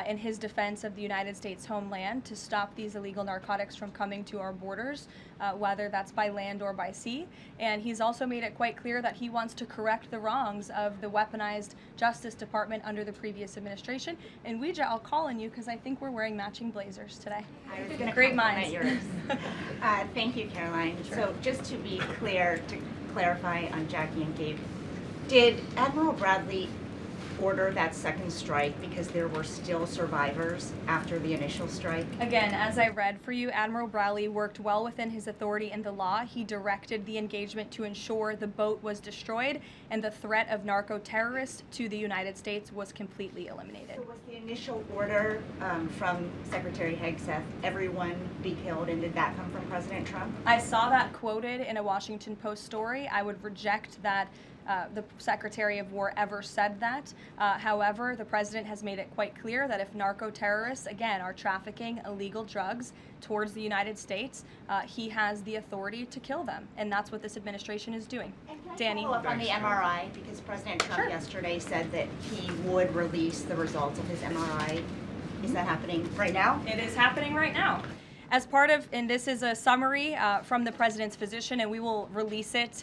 in his defense of the United States homeland to stop these illegal narcotics from coming to our borders, whether that's by land or by sea. And he's also made it quite clear that he wants to correct the wrongs of the weaponized Justice Department under the previous administration. And Ouija, I'll call on you because I think we're wearing matching blazers today. I was going to Great compliment minds. yours. Thank you, Karoline. Sure. So just to be clear, to clarify on Jackie and Gabe, did Admiral Bradley order that second strike because there were still survivors after the initial strike? Again, as I read for you, Admiral Bradley worked well within his authority in the law. He directed the engagement to ensure the boat was destroyed and the threat of narco-terrorists to the United States was completely eliminated. So was the initial order from Secretary Hegseth, everyone be killed, and did that come from President Trump? I saw that quoted in a Washington Post story. I would reject that the Secretary of War ever said that. However, the President has made it quite clear that if narco-terrorists, again, are trafficking illegal drugs towards the United States, he has the authority to kill them. And that's what this administration is doing. And can I Danny? follow up on the MRI? Because President Trump yesterday said that he would release the results of his MRI. Is that happening right now? It is happening right now. As part of, and this is a summary from the President's physician, and we will release it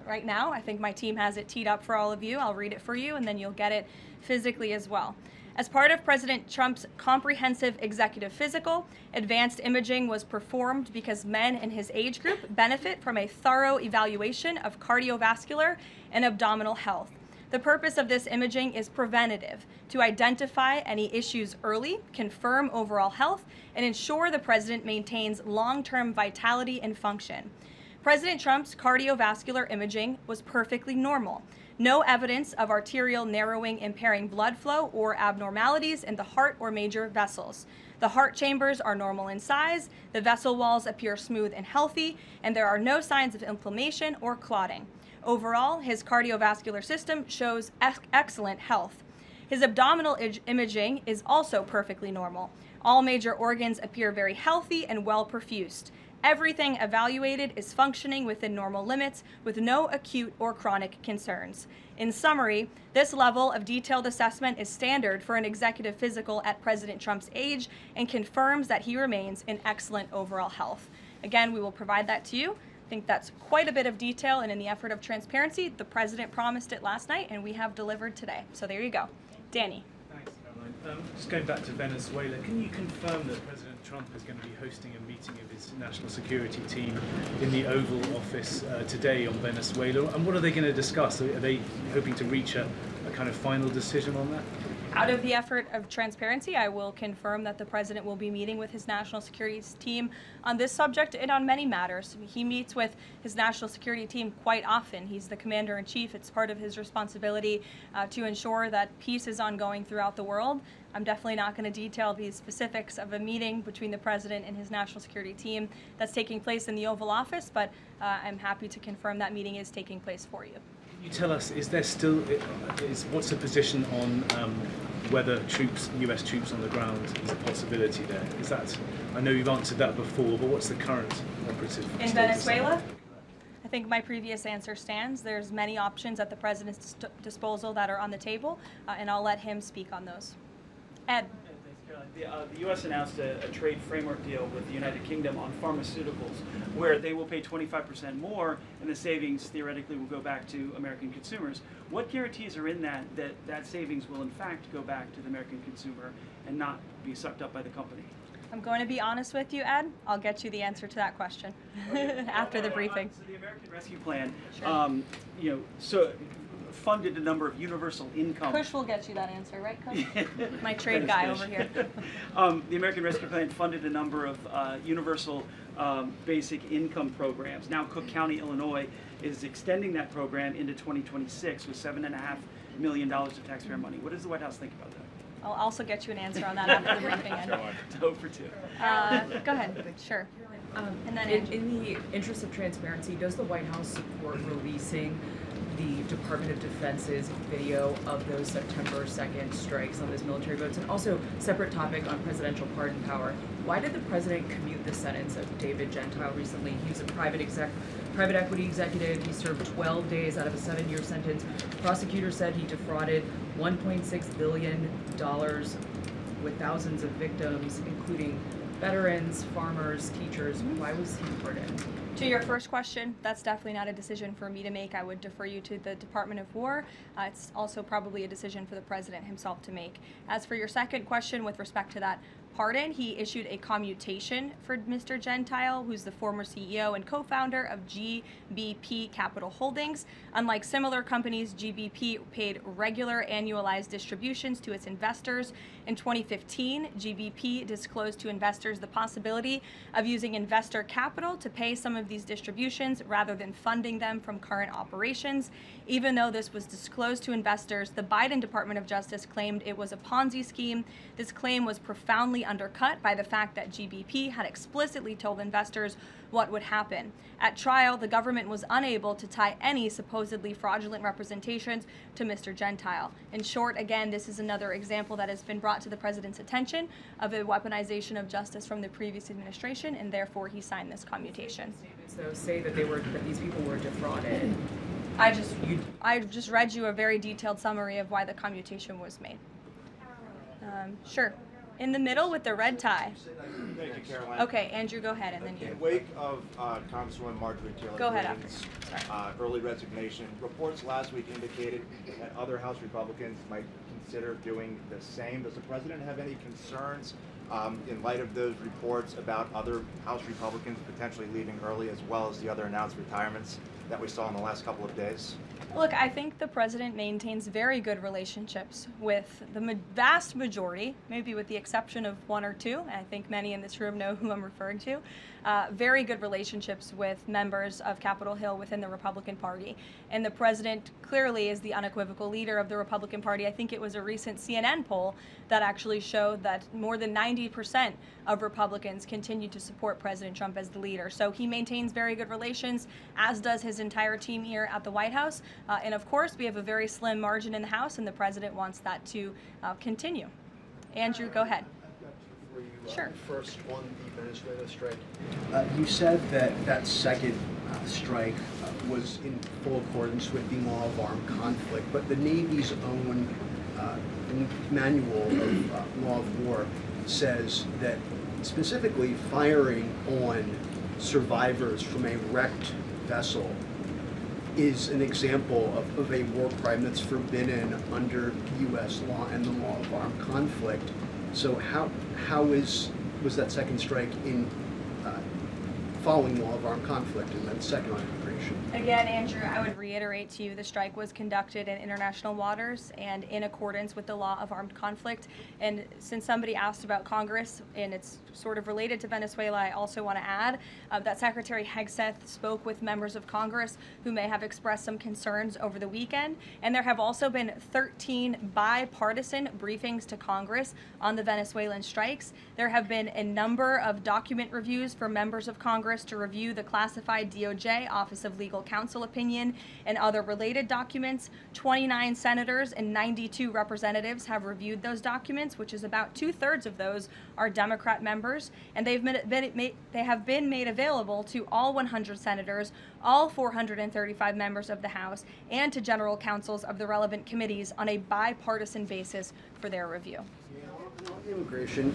right now. I think my team has it teed up for all of you. I'll read it for you, and then you'll get it physically as well. As part of President Trump's comprehensive executive physical, advanced imaging was performed because men in his age group benefit from a thorough evaluation of cardiovascular and abdominal health. The purpose of this imaging is preventative, to identify any issues early, confirm overall health, and ensure the President maintains long-term vitality and function. President Trump's cardiovascular imaging was perfectly normal. No evidence of arterial narrowing impairing blood flow or abnormalities in the heart or major vessels. The heart chambers are normal in size, the vessel walls appear smooth and healthy, and there are no signs of inflammation or clotting. Overall, his cardiovascular system shows excellent health. His abdominal imaging is also perfectly normal. All major organs appear very healthy and well perfused. Everything evaluated is functioning within normal limits with no acute or chronic concerns. In summary, this level of detailed assessment is standard for an executive physical at President Trump's age and confirms that he remains in excellent overall health. Again, we will provide that to you. I think that's quite a bit of detail, and in the effort of transparency, the President promised it last night, and we have delivered today. So there you go. Danny. Thanks, Karoline. Just going back to Venezuela, can you confirm that President Trump is going to be hosting a meeting of his national security team in the Oval Office today on Venezuela? And what are they going to discuss? Are they hoping to reach a kind of final decision on that? Out of the effort of transparency, I will confirm that the President will be meeting with his national security team on this subject and on many matters. He meets with his national security team quite often. He's the commander-in-chief. It's part of his responsibility to ensure that peace is ongoing throughout the world. I'm definitely not going to detail the specifics of a meeting between the President and his national security team that's taking place in the Oval Office, but I'm happy to confirm that meeting is taking place for you. Can you tell us, is there still, what's the position on whether US troops on the ground is a possibility there? Is that, I know you've answered that before, but what's the current operative in status? Venezuela? I think my previous answer stands. There's many options at the President's disposal that are on the table, and I'll let him speak on those. Ed. The U.S. announced a trade framework deal with the United Kingdom on pharmaceuticals, where they will pay 25% more, and the savings theoretically will go back to American consumers. What guarantees are in that savings will in fact go back to the American consumer and not be sucked up by the company? I'm going to be honest with you, Ed. I'll get you the answer to that question after the briefing. So the American Rescue Plan, Sure. Funded a number of universal income. Kush will get you that answer, right, Kush? My trade guy over here. The American Rescue Plan funded a number of universal basic income programs. Now Cook County, Illinois is extending that program into 2026 with $7.5 million of taxpayer money. What does the White House think about that? I'll also get you an answer on that after the briefing. Two for two. Go ahead. Sure. And then in the interest of transparency, does the White House support releasing the Department of Defense's video of those September 2nd strikes on those military boats? And also, separate topic on presidential pardon power. Why did the president commute the sentence of David Gentile recently? He was a private equity executive. He served 12 days out of a 7-year sentence. Prosecutors said he defrauded $1.6 billion with thousands of victims, including veterans, farmers, teachers. Why was he pardoned? To your first question, that's definitely not a decision for me to make. I would defer you to the Department of War. It's also probably a decision for the president himself to make. As for your second question with respect to that pardon, he issued a commutation for Mr. Gentile, who's the former CEO and co-founder of GBP Capital Holdings. Unlike similar companies, GBP paid regular annualized distributions to its investors. In 2015, GBP disclosed to investors the possibility of using investor capital to pay some of these distributions rather than funding them from current operations. Even though this was disclosed to investors, the Biden Department of Justice claimed it was a Ponzi scheme. This claim was profoundly undercut by the fact that GBP had explicitly told investors what would happen. At trial, the government was unable to tie any supposedly fraudulent representations to Mr. Gentile. In short, again, this is another example that has been brought to the president's attention of a weaponization of justice from the previous administration, and therefore he signed this commutation. Statements, though, say that these people were defrauded. I just read you a very detailed summary of why the commutation was made. Sure. In the middle with the red tie. Thank you, Caroline. Okay, Andrew, go ahead, and then you. In wake of Congresswoman Marjorie Taylor Go ahead Greene's early resignation, reports last week indicated that other House Republicans might consider doing the same. Does the president have any concerns in light of those reports about other House Republicans potentially leaving early, as well as the other announced retirements that we saw in the last couple of days? Look, I think the president maintains very good relationships with the vast majority, maybe with the exception of one or two. I think many in this room know who I'm referring to. Very good relationships with members of Capitol Hill within the Republican Party. And the president clearly is the unequivocal leader of the Republican Party. I think it was a recent CNN poll that actually showed that more than 90% of Republicans continue to support President Trump as the leader. So he maintains very good relations, as does his entire team here at the White House. And of course, we have a very slim margin in the House, and the president wants that to continue. Andrew, go ahead. I've got two for you. Sure. First, on the Venezuela strike. You said that second strike was in full accordance with the law of armed conflict, but the Navy's own manual of law of war says that specifically firing on survivors from a wrecked vessel is an example of a war crime that's forbidden under U.S. law and the law of armed conflict. So how was that second strike in following law of armed conflict, and then second on immigration? Again, Andrew, I would reiterate to you the strike was conducted in international waters and in accordance with the law of armed conflict. And since somebody asked about Congress, and it's sort of related to Venezuela, I also want to add that Secretary Hegseth spoke with members of Congress who may have expressed some concerns over the weekend. And there have also been 13 bipartisan briefings to Congress on the Venezuelan strikes. There have been a number of document reviews for members of Congress to review the classified DOJ Office of Legal Counsel opinion and other related documents. 29 senators and 92 representatives have reviewed those documents, which is about 2/3 of those are Democrat members, and they have been made available to all 100 senators, all 435 members of the House, and to general counsels of the relevant committees on a bipartisan basis for their review. On immigration,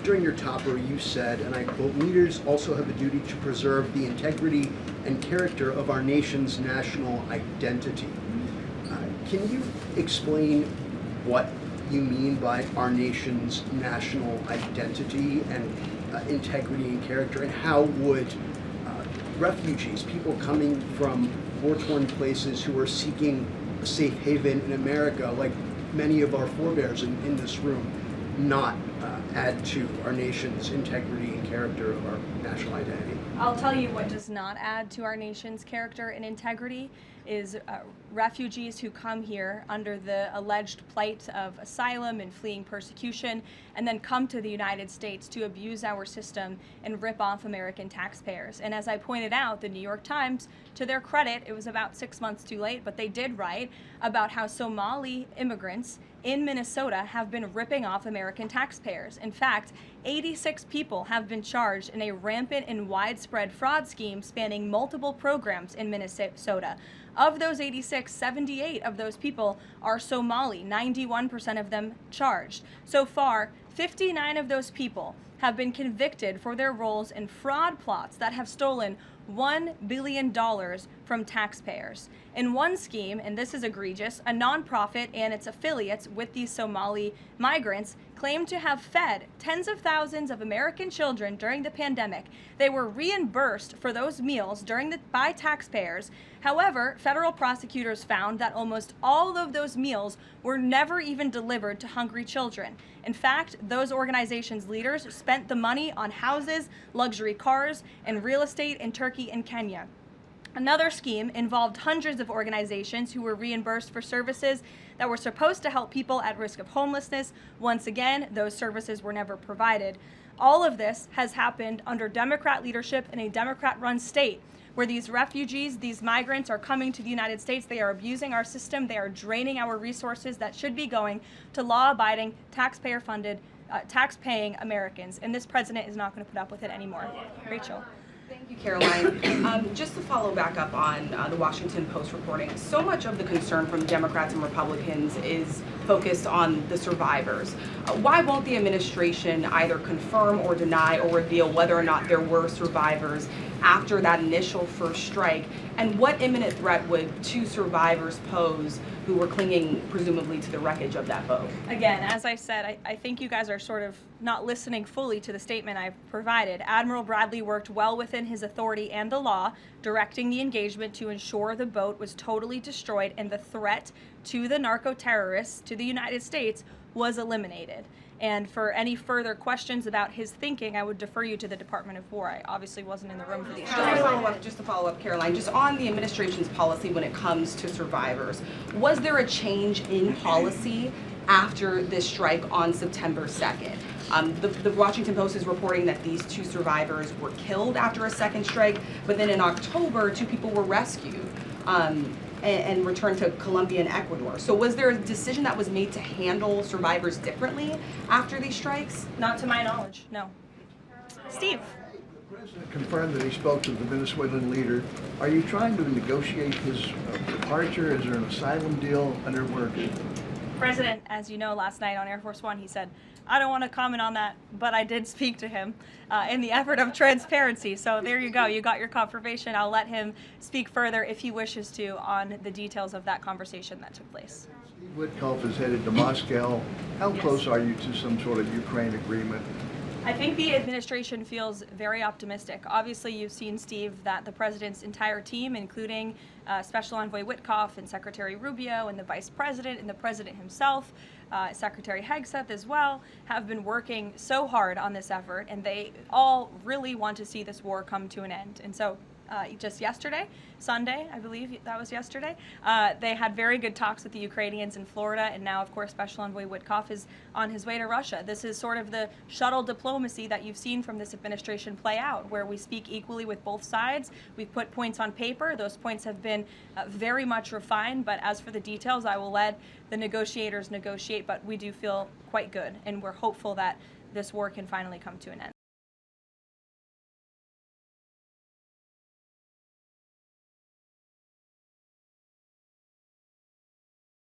during your topper you said, and I quote, "Leaders also have a duty to preserve the integrity and character of our nation's national identity." Can you explain what you mean by our nation's national identity and integrity and character, and how would refugees, people coming from war-torn places who are seeking a safe haven in America, like many of our forebears in this room, not add to our nation's integrity and character of our national identity? I'll tell you what does not add to our nation's character and integrity is refugees who come here under the alleged plight of asylum and fleeing persecution, and then come to the United States to abuse our system and rip off American taxpayers. And as I pointed out, the New York Times, to their credit, it was about 6 months too late, but they did write about how Somali immigrants in Minnesota have been ripping off American taxpayers. In fact, 86 people have been charged in a rampant and widespread fraud scheme spanning multiple programs in Minnesota. Of those 86, 78 of those people are Somali, 91% of them charged. So far, 59 of those people have been convicted for their roles in fraud plots that have stolen $1 billion from taxpayers. In one scheme, and this is egregious, a nonprofit and its affiliates with these Somali migrants claimed to have fed tens of thousands of American children during the pandemic. They were reimbursed for those meals by taxpayers. However, federal prosecutors found that almost all of those meals were never even delivered to hungry children. In fact, those organizations' leaders spent the money on houses, luxury cars, and real estate in Turkey and Kenya. Another scheme involved hundreds of organizations who were reimbursed for services that were supposed to help people at risk of homelessness. Once again, those services were never provided. All of this has happened under Democrat leadership in a Democrat-run state where these refugees, these migrants are coming to the United States. They are abusing our system. They are draining our resources that should be going to law-abiding, taxpayer-funded, tax-paying Americans. And this president is not going to put up with it anymore. Rachel. Thank you, Karoline. Just to follow back up on the Washington Post reporting, so much of the concern from Democrats and Republicans is focused on the survivors. Why won't the administration either confirm or deny or reveal whether or not there were survivors after that initial first strike? And what imminent threat would two survivors pose who were clinging presumably to the wreckage of that boat? Again, as I said, I think you guys are sort of not listening fully to the statement I've provided. Admiral Bradley worked well within his authority and the law, directing the engagement to ensure the boat was totally destroyed and the threat to the narco-terrorists, to the United States, was eliminated. And for any further questions about his thinking, I would defer you to the Department of War. I obviously wasn't in the room for these. Just to follow up, Karoline, just on the administration's policy when it comes to survivors, was there a change in policy after this strike on September 2nd? The Washington Post is reporting that these two survivors were killed after a second strike, but then in October, two people were rescued and returned to Colombia and Ecuador. So was there a decision that was made to handle survivors differently after these strikes? Not to my knowledge, no. Steve. The president confirmed that he spoke to the Venezuelan leader. Are you trying to negotiate his departure? Is there an asylum deal under work? President, as you know, last night on Air Force One, he said, I don't want to comment on that, but I did speak to him in the effort of transparency. So there you go. You got your confirmation. I'll let him speak further if he wishes to on the details of that conversation that took place. Steve Witkoff is headed to Moscow. How close are you to some sort of Ukraine agreement? I think the administration feels very optimistic. Obviously, you've seen, Steve, that the president's entire team, including Special Envoy Witkoff and Secretary Rubio and the Vice President and the President himself, Secretary Hegseth as well, have been working so hard on this effort, and they all really want to see this war come to an end. And so just yesterday, Sunday, I believe that was yesterday, they had very good talks with the Ukrainians in Florida, and now, of course, Special Envoy Witkoff is on his way to Russia. This is sort of the shuttle diplomacy that you've seen from this administration play out, where we speak equally with both sides. We've put points on paper. Those points have been very much refined, but as for the details, I will let the negotiators negotiate, but we do feel quite good, and we're hopeful that this war can finally come to an end.